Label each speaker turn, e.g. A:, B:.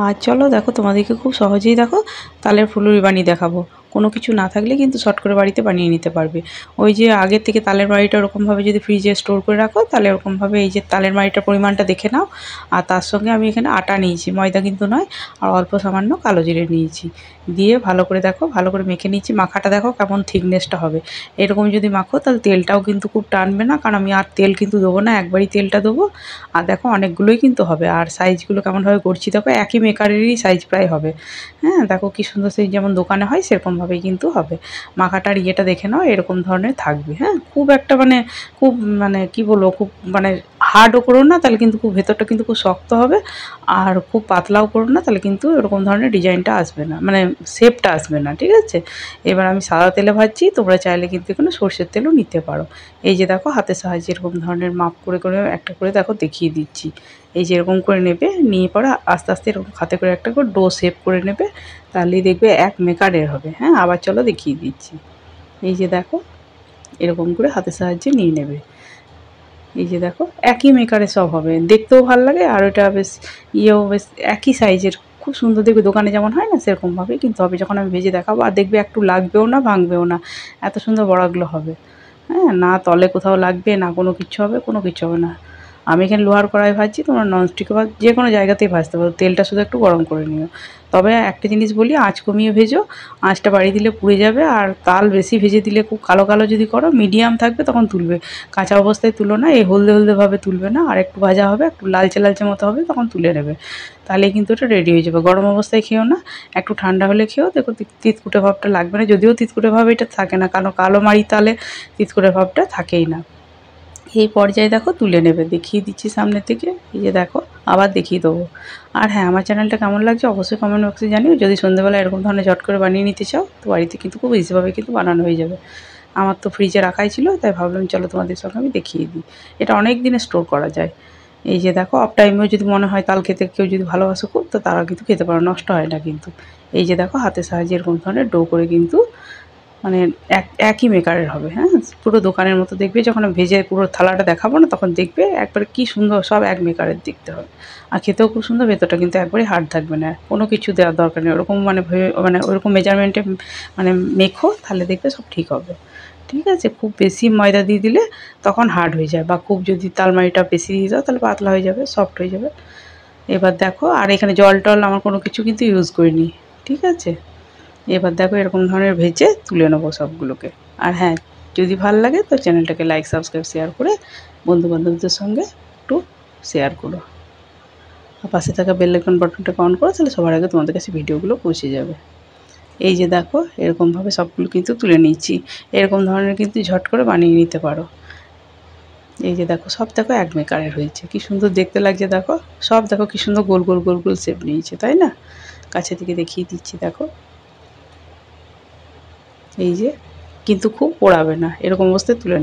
A: আর চলো দেখো তোমাদেরকে খুব সহজেই দেখো তালের ফুলুরি বানিয়ে দেখাবো। কোনো কিছু না থাকলে কিন্তু শর্ট করে বাড়িতে বানিয়ে নিতে পারবে। ওই যে আগের থেকে তালের বাড়িটা ওরকমভাবে যদি ফ্রিজে স্টোর করে রাখো তাহলে ওরকমভাবে এই যে তালের বাড়িটার পরিমাণটা দেখে নাও। আর তার সঙ্গে আমি এখানে আটা নিয়েছি, ময়দা কিন্তু নয়। আর অল্প সামান্য কালো জিরে নিয়েছি, দিয়ে ভালো করে দেখো ভালো করে মেখে নিচ্ছি। মাখাটা দেখো কেমন থিকনেসটা হবে। এরকম যদি মাখো তাহলে তেলটাও কিন্তু খুব টানবে না, কারণ আমি আর তেল কিন্তু দেবো না, একবারই তেলটা দেবো। আর দেখো অনেকগুলোই কিন্তু হবে। আর সাইজগুলো কেমনভাবে করছি দেখো, একই মেকারেরই সাইজ প্রায় হবে। হ্যাঁ দেখো কি সুন্দর, সেই যেমন দোকানে হয় সেরকমভাবেই কিন্তু হবে। মাখাটার ইয়েটা দেখে নাও, এরকম ধরনের থাকবে। হ্যাঁ খুব একটা মানে খুব মানে কি বলবো, খুব মানে হার্ডও করো না, তাহলে কিন্তু খুব ভেতরটা কিন্তু খুব শক্ত হবে। আর খুব পাতলাও করো না, তাহলে কিন্তু এরকম ধরনের ডিজাইনটা আসবে না, মানে শেপটা আসবে না। ঠিক আছে, এবার আমি সাদা তেলে ভাজছি, তোমরা চাইলে কিন্তু এখানে সর্ষের তেলও নিতে পারো। এই যে দেখো হাতের সাহায্যে এরকম ধরনের মাপ করে করে একটা করে দেখো দেখিয়ে দিচ্ছি। এই যে এরকম করে নেবে, নিয়ে পরে আস্তে আস্তে এরকম হাতে করে একটা করে ডো শেপ করে নেবে, তাহলেই দেখবে এক মেকারের হবে। হ্যাঁ আবার চলো দেখিয়ে দিচ্ছি। এই যে দেখো এরকম করে হাতের সাহায্যে নিয়ে নেবে। এই যে দেখো একই মেকারে সব হবে, দেখতেও ভালো লাগে আর ওটা বেশ ইয়েও বেশ একই সাইজের, খুব সুন্দর দেখবে। দোকানে যেমন হয় না সেরকমভাবেই কিন্তু হবে। যখন আমি ভেজে দেখাবো আর দেখবে একটু লাগবেও না, ভাঙবেও না, এত সুন্দর বড়াগুলো হবে। হ্যাঁ না তলে কোথাও লাগবে না, কোনো কিচ্ছু হবে, কোনো কিচ্ছু হবে না। আমি এখানে লোহার কড়াই ভাজছি, তোমরা ননস্টিকে বা যে কোনো জায়গাতেই ভাজতে পারো। তেলটা শুধু একটু গরম করে নিও। তবে একটা জিনিস বলি, আঁচ কমিয়ে ভেজো, আঁচটা বাড়িয়ে দিলে পুড়ে যাবে। আর তাল বেশি ভেজে দিলে খুব কালো কালো যদি করো, মিডিয়াম থাকবে তখন তুলবে, কাঁচা অবস্থায় তুলো না, এই হলদে হলদেভাবে তুলবে না। আর একটু ভাজা হবে, একটু লালচে লালচে মতো হবে, তখন তুলে নেবে। তাহলে কিন্তু এটা রেডি হয়ে যাবে। গরম অবস্থায় খেও না, একটু ঠান্ডা হলে খেও, দেখো তিতকুটে ভাবটা লাগবে না। যদিও তিতকুটে ভাব এটা থাকে না, কারণ কালো মাড়ি তালে তিতকুটে ভাবটা থাকেই না। এই পর্যায়ে দেখো তুলে নেবে, দেখিয়ে দিচ্ছি সামনে থেকে। এই যে দেখো আবার দেখিয়ে দেবো। আর হ্যাঁ আমার চ্যানেলটা কেমন লাগছে অবশ্যই কমেন্ট বক্সে জানিও। যদি সন্ধ্যেবেলা এরকম ধরনের ঝট করে বানিয়ে নিতে চাও তো বাড়িতে কিন্তু খুব ইজিভাবে কিন্তু বানানো হয়ে যাবে। আমার তো ফ্রিজে রাখাই ছিল, তাই ভাবলাম চলো তোমাদের সঙ্গে আমি দেখিয়ে দিই। এটা অনেক দিনে স্টোর করা যায়। এই যে দেখো অফ টাইমেও যদি মনে হয় তাল খেতে কেউ যদি ভালোবাসো খুব, তো তারা কিন্তু খেতে পারো, নষ্ট হয় না কিন্তু। এই যে দেখো হাতের সাহায্যে এরকম ধরনের ডো করে কিন্তু মানে একই মেকারের হবে। হ্যাঁ পুরো দোকানের মতো দেখবে। যখন আমি ভেজে পুরো থালাটা দেখাবো না, তখন দেখবে একবারে কি সুন্দর সব এক মেকারের দেখতে হবে। আর খেতেও খুব সুন্দর, ভেতরটা কিন্তু একবারে হার্ড থাকবে না, কোনো কিছু দেওয়ার দরকার নেই। ওরকম মানে মানে ওরকম মেজারমেন্টে মানে মেখো, তাহলে দেখবে সব ঠিক হবে। ঠিক আছে, খুব বেশি ময়দা দিয়ে দিলে তখন হার্ড হয়ে যায়, বা খুব যদি তালমারিটা বেশি দিয়ে দাও তাহলে পাতলা হয়ে যাবে, সফট হয়ে যাবে। এবার দেখো, আর এখানে জল টল আমার কোনো কিছু কিন্তু ইউজ করিনি। ঠিক আছে, এবার দেখো এরকম ধরনের ভেজে তুলে নেবো সবগুলোকে। আর হ্যাঁ যদি ভালো লাগে তো চ্যানেলটাকে লাইক সাবস্ক্রাইব শেয়ার করে বন্ধুবান্ধবদের সঙ্গে একটু শেয়ার করো। আর পাশে থাকা বেল আইকন বাটনটাকে অন করো, তাহলে সবার আগে তোমাদের কাছে ভিডিওগুলো পৌঁছে যাবে। এই যে দেখো এরকমভাবে সবগুলো কিন্তু তুলে নিচ্ছি। এরকম ধরনের কিন্তু ঝট করে বানিয়ে নিতে পারো। এই যে দেখো সব দেখো এক মেকারের হয়েছে, কি সুন্দর দেখতে লাগছে দেখো। সব দেখো কি সুন্দর গোল গোল গোল গোল শেপ নিয়েছে, তাই না? কাছে থেকে দেখিয়ে দিচ্ছি দেখো। এই যে কিন্তু খুব পোড়াবে না, এরকম অবস্থায় তুলে